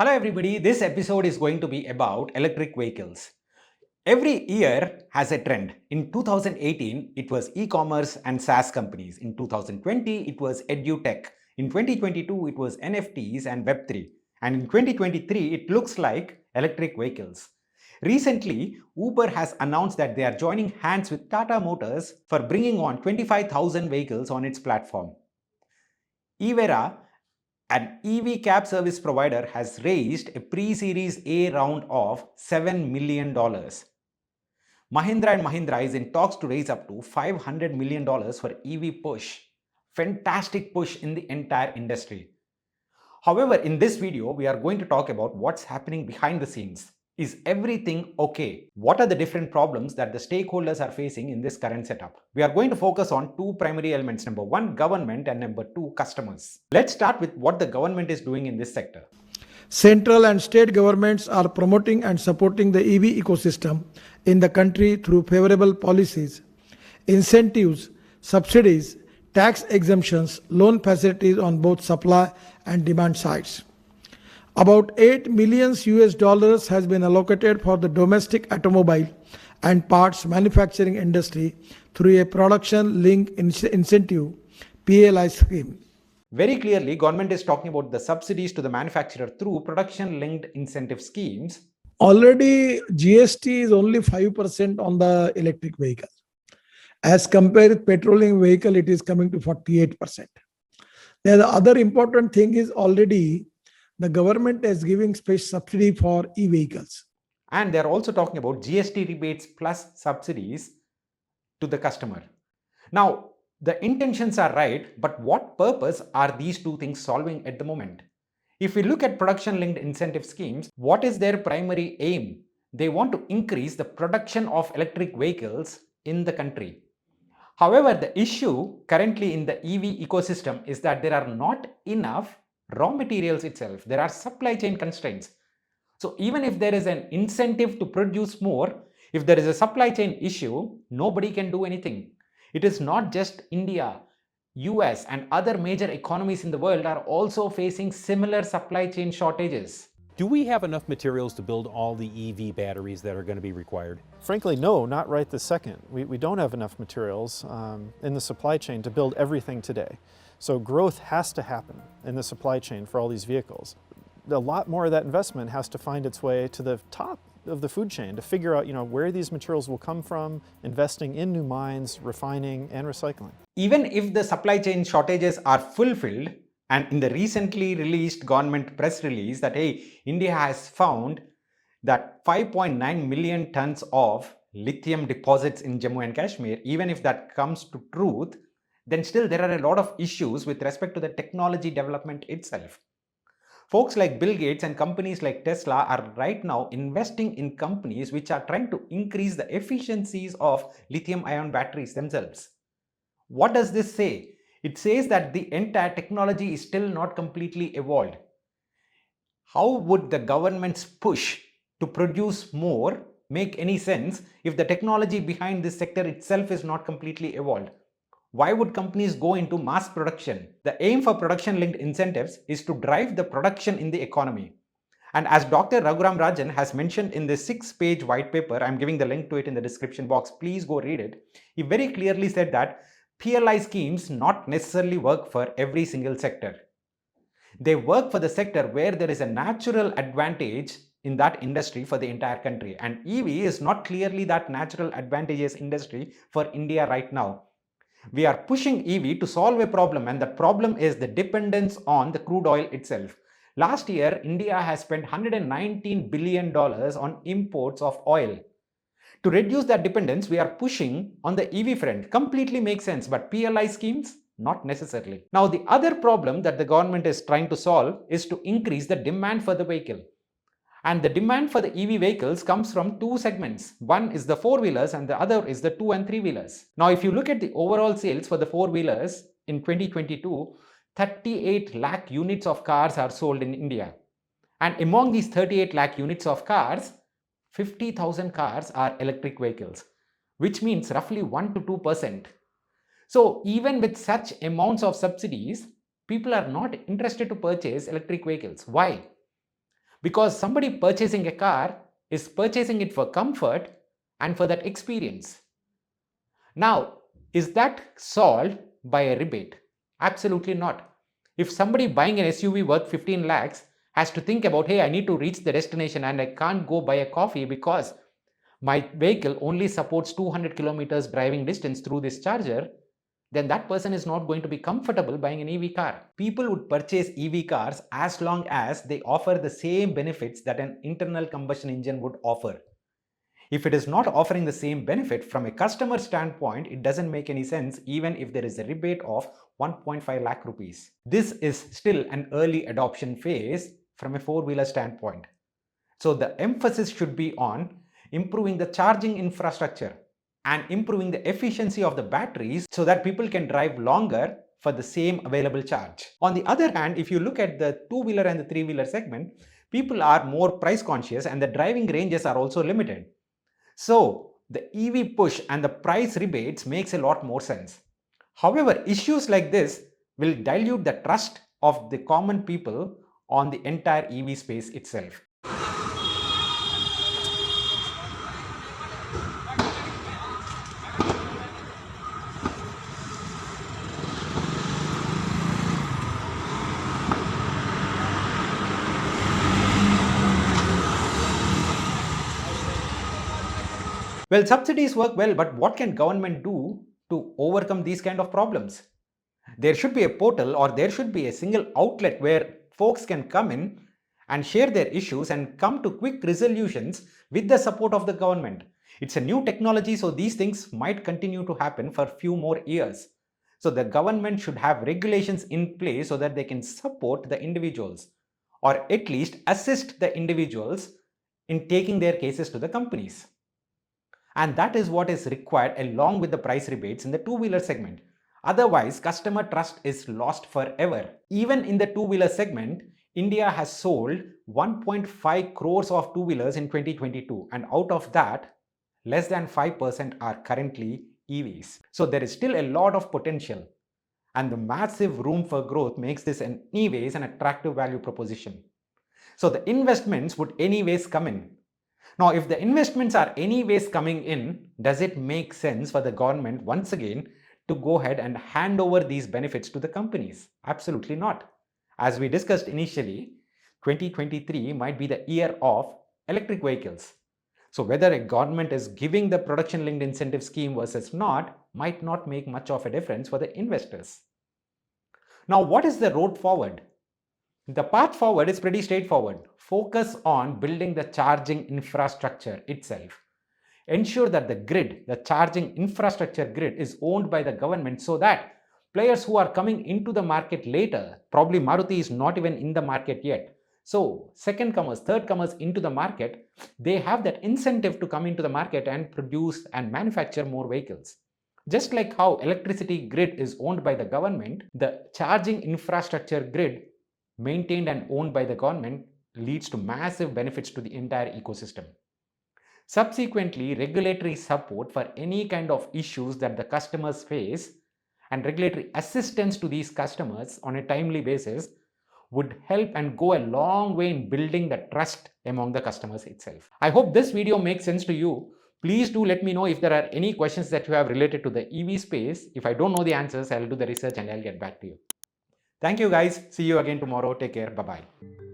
Hello everybody, this episode is going to be about electric vehicles. Every year has a trend. In 2018, it was e-commerce and SaaS companies. In 2020, it was edutech. In 2022, it was NFTs and Web3. And in 2023, it looks like electric vehicles. Recently, Uber has announced that they are joining hands with Tata Motors for bringing on 25,000 vehicles on its platform. Evera, an EV cab service provider, has raised a pre-series A round of $7 million. Mahindra & Mahindra is in talks to raise up to $500 million for EV push. Fantastic push in the entire industry. However, in this video, we are going to talk about what's happening behind the scenes. Is everything okay? What are the different problems that the stakeholders are facing in this current setup? We are going to focus on two primary elements. Number one, government, and number two, customers. Let's start with what the government is doing in this sector. Central and state governments are promoting and supporting the EV ecosystem in the country through favorable policies, incentives, subsidies, tax exemptions, loan facilities on both supply and demand sides. About 8 million US dollars has been allocated for the domestic automobile and parts manufacturing industry through a production linked incentive PLI scheme. Very clearly, government is talking about the subsidies to the manufacturer through production-linked incentive schemes. Already, GST is only 5% on the electric vehicle. As compared with petroleum vehicle, it is coming to 48%. Now, the other important thing is already the government is giving special subsidy for e-vehicles. And they're also talking about GST rebates plus subsidies to the customer. Now, the intentions are right, but what purpose are these two things solving at the moment? If we look at production-linked incentive schemes, what is their primary aim? They want to increase the production of electric vehicles in the country. However, the issue currently in the EV ecosystem is that there are not enough raw materials itself. There are supply chain constraints. So even if there is an incentive to produce more, if there is a supply chain issue, nobody can do anything. It is not just India. US and other major economies in the world are also facing similar supply chain shortages. Do we have enough materials to build all the EV batteries that are going to be required? Frankly, no, not right this second. We don't have enough materials in the supply chain to build everything today. So growth has to happen in the supply chain for all these vehicles. A lot more of that investment has to find its way to the top of the food chain to figure out, where these materials will come from, investing in new mines, refining, and recycling. Even if the supply chain shortages are fulfilled, and in the recently released government press release that, hey, India has found that 5.9 million tons of lithium deposits in Jammu and Kashmir, even if that comes to truth, then still there are a lot of issues with respect to the technology development itself. Folks like Bill Gates and companies like Tesla are right now investing in companies which are trying to increase the efficiencies of lithium-ion batteries themselves. What does this say? It says that the entire technology is still not completely evolved. How would the government's push to produce more make any sense if the technology behind this sector itself is not completely evolved? Why would companies go into mass production? The aim for production-linked incentives is to drive the production in the economy. And as Dr. Raghuram Rajan has mentioned in this 6-page white paper, I'm giving the link to it in the description box, please go read it. He very clearly said that PLI schemes not necessarily work for every single sector. They work for the sector where there is a natural advantage in that industry for the entire country. And EV is not clearly that natural advantageous industry for India right now. We are pushing EV to solve a problem, and the problem is the dependence on the crude oil itself. Last year, India has spent $119 billion on imports of oil. To reduce that dependence, we are pushing on the EV front. Completely makes sense, but PLI schemes? Not necessarily. Now, the other problem that the government is trying to solve is to increase the demand for the vehicle. And the demand for the EV vehicles comes from two segments. One is the four-wheelers and the other is the two and three-wheelers. Now, if you look at the overall sales for the four-wheelers in 2022, 38 lakh units of cars are sold in India. And among these 38 lakh units of cars, 50,000 cars are electric vehicles, which means roughly 1 to 2%. So even with such amounts of subsidies, people are not interested to purchase electric vehicles. Why? Because somebody purchasing a car is purchasing it for comfort and for that experience. Now, is that solved by a rebate? Absolutely not. If somebody buying an SUV worth 15 lakhs has to think about, hey, I need to reach the destination and I can't go buy a coffee because my vehicle only supports 200 kilometers driving distance through this charger, then that person is not going to be comfortable buying an EV car. People would purchase EV cars as long as they offer the same benefits that an internal combustion engine would offer. If it is not offering the same benefit from a customer standpoint, it doesn't make any sense even if there is a rebate of 1.5 lakh rupees. This is still an early adoption phase from a four-wheeler standpoint. So the emphasis should be on improving the charging infrastructure and improving the efficiency of the batteries so that people can drive longer for the same available charge. On the other hand, if you look at the two-wheeler and the three-wheeler segment, people are more price conscious and the driving ranges are also limited. So the EV push and the price rebates makes a lot more sense. However, issues like this will dilute the trust of the common people on the entire EV space itself. Well, subsidies work well, but what can government do to overcome these kind of problems? There should be a portal or there should be a single outlet where folks can come in and share their issues and come to quick resolutions with the support of the government. It's a new technology, so these things might continue to happen for a few more years. So the government should have regulations in place so that they can support the individuals or at least assist the individuals in taking their cases to the companies. And that is what is required along with the price rebates in the two-wheeler segment. Otherwise, customer trust is lost forever. Even in the two-wheeler segment, India has sold 1.5 crores of two-wheelers in 2022, and out of that, less than 5% are currently EVs. So there is still a lot of potential, and the massive room for growth makes this anyways an attractive value proposition. So the investments would anyways come in. Now, if the investments are anyways coming in, does it make sense for the government once again to go ahead and hand over these benefits to the companies? Absolutely not. As we discussed initially, 2023 might be the year of electric vehicles. So whether a government is giving the production linked incentive scheme versus not might not make much of a difference for the investors. Now, what is the road forward? The path forward is pretty straightforward. Focus on building the charging infrastructure itself. Ensure that the grid, the charging infrastructure grid, is owned by the government so that players who are coming into the market later, probably Maruti is not even in the market yet. So, second comers, third comers into the market, they have that incentive to come into the market and produce and manufacture more vehicles. Just like how electricity grid is owned by the government, the charging infrastructure grid maintained and owned by the government leads to massive benefits to the entire ecosystem. Subsequently, regulatory support for any kind of issues that the customers face and regulatory assistance to these customers on a timely basis would help and go a long way in building the trust among the customers itself. I hope this video makes sense to you. Please do let me know if there are any questions that you have related to the EV space. If I don't know the answers, I'll do the research and I'll get back to you. Thank you guys. See you again tomorrow. Take care. Bye-bye.